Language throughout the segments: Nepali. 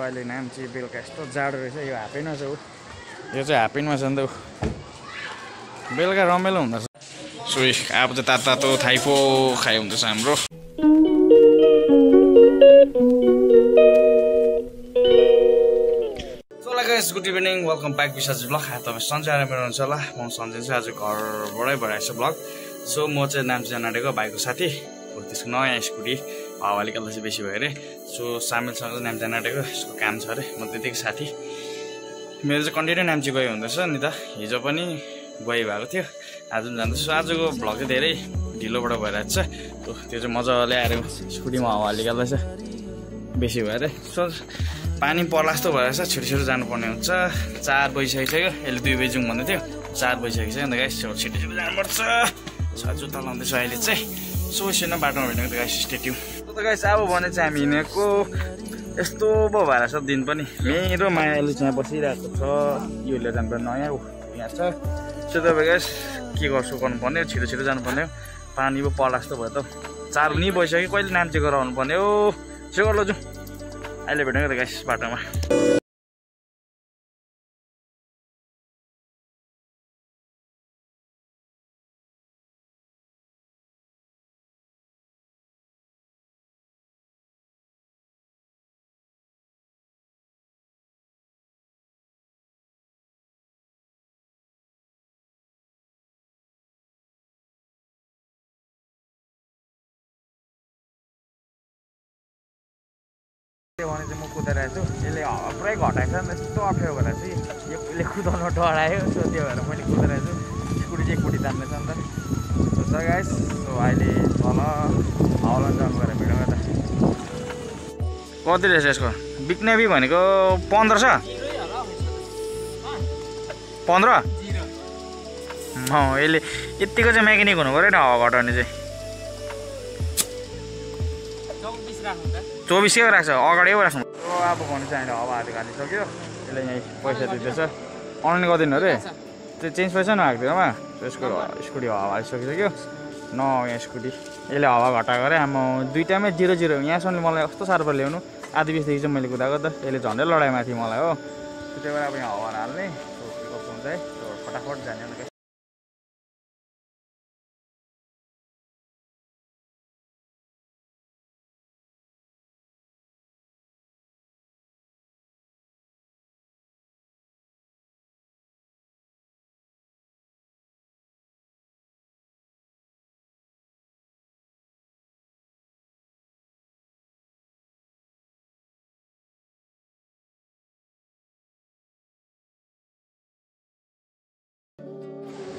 अहिले नाम्ची बेलुका यस्तो जाडो रहेछ यो हाफपेन्टमा छ ऊ यो चाहिँ हाफपेन्टमा छ नि त बेलुका रमाइलो हुँदछ सुई अब चाहिँ तातो तातो थाइपो खाइ हुँदैछ हाम्रो गुड इभिनिङ वेलकम ब्याक विशाज ब्लग तपाईँ सन्चै आएर मेरो हुन्छ होला म सन्चै चाहिँ आज घरबाटै भइरहेको छु ब्लग सो म चाहिँ नाम्ची जान आँटेको भाइको साथी त्यसको नयाँ स्कुटी हावाले गर्दा चाहिँ बेसी भयो अरे सो सामेलसँग चाहिँ नाम्ची जान आँटेको यसको काम छ अरे म त्यतिकै साथी मेरो चाहिँ कन्टिन्यू नाम्ची गयो हुँदैछ नि त हिजो पनि गइ भएको थियो आज पनि जाँदैछु आजको भ्लग चाहिँ धेरै ढिलोबाट भइरहेको छ त्यो चाहिँ मजाले आएर स्कुटीमा हावाले गर्दा चाहिँ बेसी भयो अरे सो पानी पर्ला जस्तो भएर छिटो जानुपर्ने हुन्छ 4 बजिसकिसक्यो यसले 2 बजी जाउँ भन्दै थियो 4 बजिसकिसक्यो अन्त गाइस छिटो जानुपर्छ जुत्ता लाउँदैछु अहिले चाहिँ सो यसो बाटोमा भेटेको त गाइस स्टेट्यु त गाइस अब भने चाहिँ हामी हिँडेको यस्तो पो भएर छ दिन पनि मेरो मायाले चाहिँ बसिरहेको छ यो लिएर जानुपर्ने नयाँ यहाँ छ सो तपाईँ गाइस के गर्नुपर्ने छिटो जानुपर्ने हो पानी पो पर्ला जस्तो भयो त 4 पनि बजिसक्यो कहिले नाम्ची गएर आउनुपर्ने हो यसो गर्नु जाउँ अहिले भेटेको त गाइस बाटोमा भने चाहिँ म कुदेर आएको छु यसले पुरै घटाएको छ नि यस्तो अप्ठ्यारो भएर चाहिँ यसले कुदाउनु डरायो सो त्यो भएर मैले कुदेर आएको छु स्कुटी चाहिँ कुटी तान्दैछ नि त सो गाइस सो अहिले तल हाउला जानु गएर भिडियो त कति रहेछ यसको बिक्ने बि भनेको 15 छ 15 यसले यतिको चाहिँ मेकेनिक हुनु पऱ्यो नि हावा घटाउने चाहिँ 24 के राख्छ अगाडि पो राख्नु अब भन्नु चाहिँ हावा हालिसक्यो यसले यहीँ पैसा दिँदैछ अनलाइन गरिदिनु अरे त्यो चेन्ज पैसा नहालिदिनुमा यसको स्कुटी हावा हालिसकिसक्यो यहाँ स्कुटी यसले हावा घटाएको अरे म दुईटामै 0-0 यहाँसम्म मलाई कस्तो साह्रो पर्यो ल्याउनु आधी बिसदेखि चाहिँ मैले कुदाएको त यसले झन्डै लडाइँ माथि मलाई हो त्यही भएर अब यहाँ हावा हाल्ने कस्तो हुन्छ है फटाफट जाने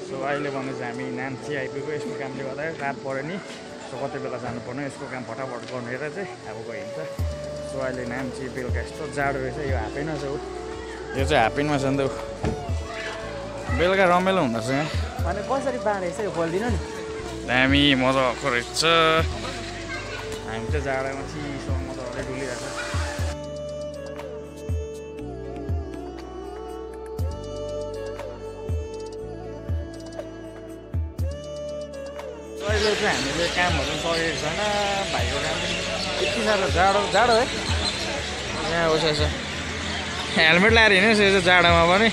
सो अहिले भने चाहिँ हामी नाम्ची आइपुग्यो यसको कामले गर्दा रात पऱ्यो नि सो कति बेला जानुपर्ने यसको काम फटाफट गर्नु हेरेर चाहिँ अब गइन्छ सो अहिले नाम्ची बेलुका यस्तो जाडो रहेछ यो हाफपेन्टमा छ यो चाहिँ हाफपेन्टमा छ नि त बेलुका रमाइलो हुँदछ यहाँ भने कसरी बाँडेछ यो बोल्दिनु नि दामी मजाको रहेछ हामी चाहिँ जाडोमा चिसो मजाले डुलिरहेको छ अहिले चाहिँ हामीले कामहरू सकेको छैन भाइको काम यति साह्रो जाडो है यहाँ होस् छ हेलमेट लगाएर हिँड्नुहोस् यो चाहिँ जाडोमा पनि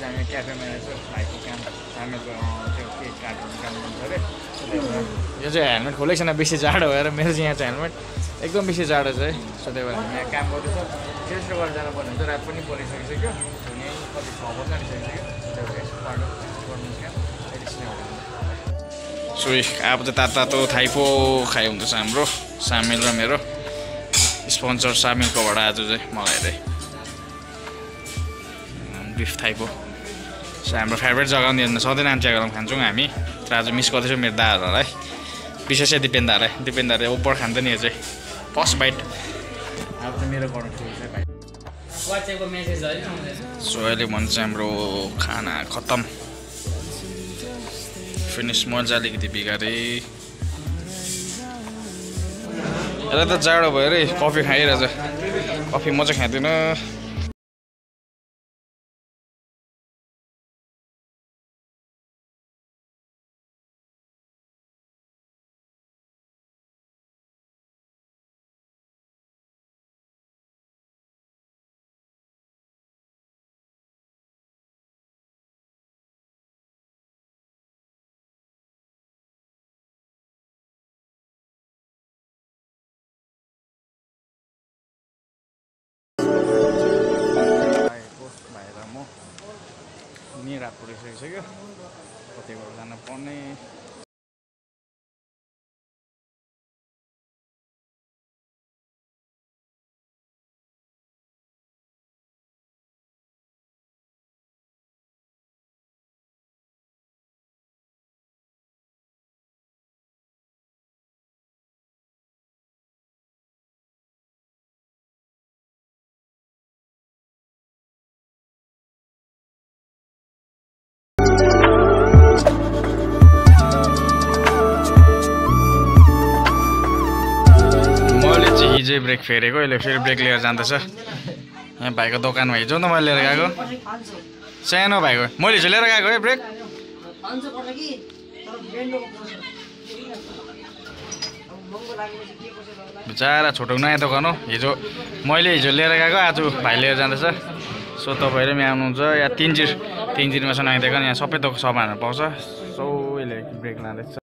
हामी क्याफेमा हेर्छु भाइको काम सामेलको त्यो केक काट्ने काम गर्छ अरे यो चाहिँ हेलमेट खोलेको छैन बेसी जाडो भएर मेरो चाहिँ यहाँ चाहिँ हेलमेट एकदम बेसी जाडो छ है सो त्यही भएर हामी यहाँ काम गर्दैछौँ त्यसो गरेर जानुपर्ने हुन्छ रात पनि परिसकिसक्यो कति 6 बज्न आँटिसकिसक्यो सुई अब चाहिँ तातो थाइपो खाइ हुँदैछ हाम्रो सामेल र मेरो स्पोन्सर सामेलकोबाट आज चाहिँ मलाई चाहिँ बिफ थाइपो हाम्रो फेभरेट जग्गा नि सधैँ नाम्ची आएर खान्छौँ हामी तर आज मिस गर्दैछौँ मेरो दाहरूलाई विशेष चाहिँ दिपेन्दारले ओपर खान्छ नि यो चाहिँ फर्स्ट बाइट अब चाहिँ मेरो गर्नु सो अहिले भन्छ हाम्रो खाना खत्तम फिनिस मजा अलिकति बिगारेँ यसलाई त जाडो भयो अरे कफी खाइरहेछ कफी म चाहिँ खाँदिनँ भइसकिसक्यो कति बेला जानु पर्ने हिजै ब्रेक फेरेको यसले फेरि ब्रेक लिएर जाँदैछ यहाँ भाइको दोकानमा हिजो त मैले लिएर गएको सानो भाइको मैले हिजो लिएर गएको है ब्रेक बिचारा छोटो नयाँ दोकान हो हिजो मैले हिजो लिएर गएको आज भाइ लिएर जाँदैछ सो तपाईँहरू पनि आउनुहुन्छ यहाँ तिनजिरमा छ नयाँ दोकान यहाँ सबै सामानहरू पाउँछ सो यसले ब्रेक लाँदैछ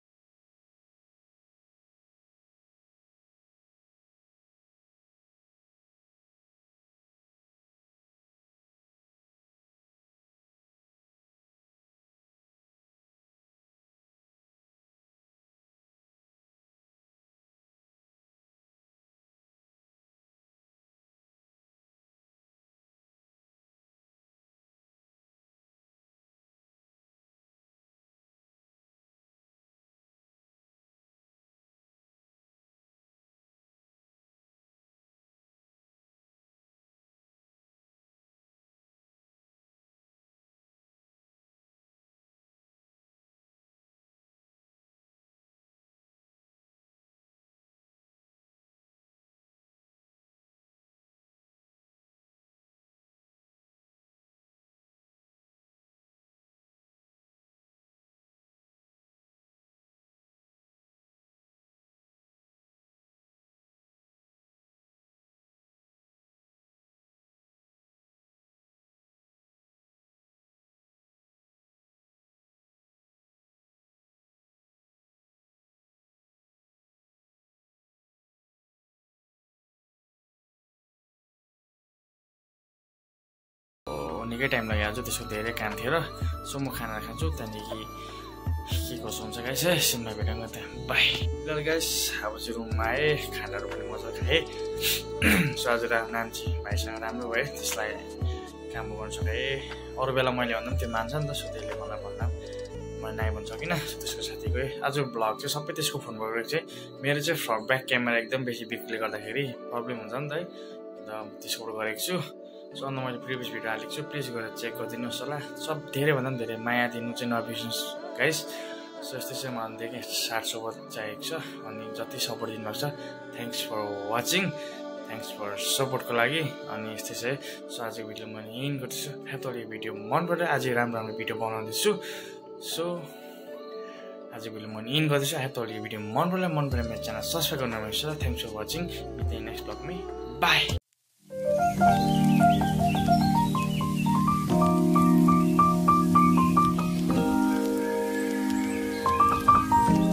निकै टाइम लागिहाल्छ त्यसको धेरै काम थियो र सो म खाना खान्छु त्यहाँदेखि के कसो हुन्छ गाइस है सिनमा भेटौँ न त्यहाँ बाई ल गाइस अब चाहिँ रुममा आएँ खानाहरू पनि मजा खाएँ सो आज नाम्ची भाइसँग राम्रो भयो त्यसलाई काम गर्नु सकेँ अरू बेला मैले भन्दा पनि त्यो मान्छ नि त सो त्यसले मलाई भन्दा मैले नाइ भन्न सकिनँ त्यसको साथी गएँ आज भ्लग चाहिँ सबै त्यसको फोनबाट गरेको चाहिँ मेरो चाहिँ फ्रन्ट ब्याक क्यामेरा एकदम बेसी बिक्रीले गर्दाखेरि प्रब्लम हुन्छ नि त है अन्त त्यसबाट गरेको छु सो अन्त मैले प्रिभियस भिडियो हालेको छु प्लिज गरेर चेक गरिदिनुहोस् होला सब धेरैभन्दा पनि धेरै माया दिनु चाहिँ नबिर्सिनुहोस् गाइस सो यस्तै चाहिँ मलाई देखि 60 सपोर्ट चाहिएको छ अनि जति सपोर्ट दिनुभएको छ thanks for watching thanks for सपोर्टको लागि अनि यस्तै चाहिँ सो आजको भिडियो मैले यहीँ गर्दैछु तपाईँले भिडियो मन पऱ्यो आज राम्रो राम्रो भिडियो बनाउँदैछु सो आजको भिडियो मैले यहीँ गर्दैछु तपाईँले भिडियो मन पऱ्यो मेरो च्यानल सब्सक्राइब गर्नु नबिर्सिनुहोस् thanks for watching meet the next blog मी बाई